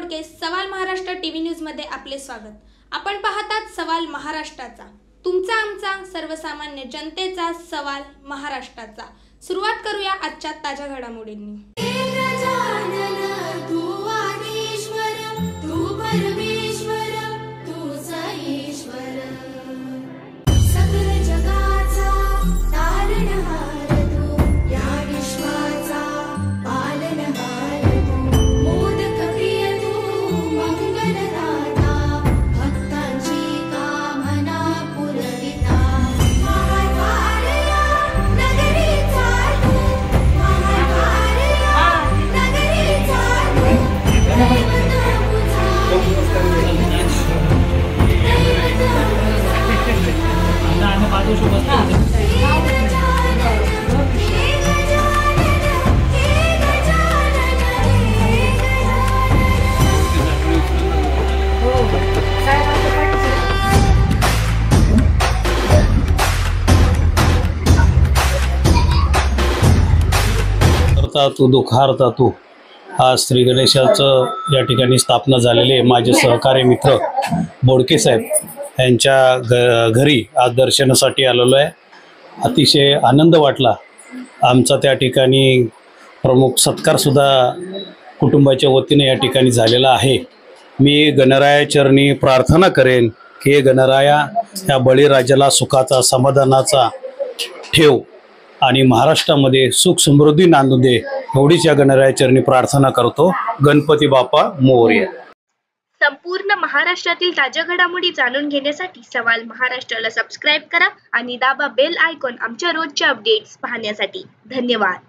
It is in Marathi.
बोडके सवाल महाराष्ट्र टीव्ही न्यूज मध्ये आपले स्वागत। आपण पाहतात सवाल महाराष्ट्राचा, तुमचा आमचा सर्वसामान्य जनतेचा सवाल महाराष्ट्राचा। सुरुवात करूया आजच्या ताज्या घडामोडींनी। तू दुखारता तू आज श्री गणेशाचं या ठिकाणी स्थापना झालेली आहे। माझे सहकारी मित्र बोडके साहेब यांच्या घरी आज दर्शनासाठी आलेलो आहे। अतिशय आनंद वाटला। आमचा त्या ठिकाणी प्रमुख सत्कार सुद्धा कुटुंबाच्या वतीने या ठिकाणी झालेला आहे। मी गणरायाचरणी प्रार्थना करेन की गणराया या बळीराजाला सुखाचा समाधानाचा ठेव आणि महाराष्ट्रामध्ये सुख समृद्धी नांदू दे, एवढीच या गणरायाचरणी प्रार्थना करतो। गणपती बाप्पा मोरया। संपूर्ण महाराष्ट्रातील ताज्या घडामोडी जाणून घेण्यासाठी सवाल महाराष्ट्राला सबस्क्राइब करा आणि दाबा बेल आयकॉन आमच्या रोजच्या अपडेट्स पाहण्यासाठी। धन्यवाद।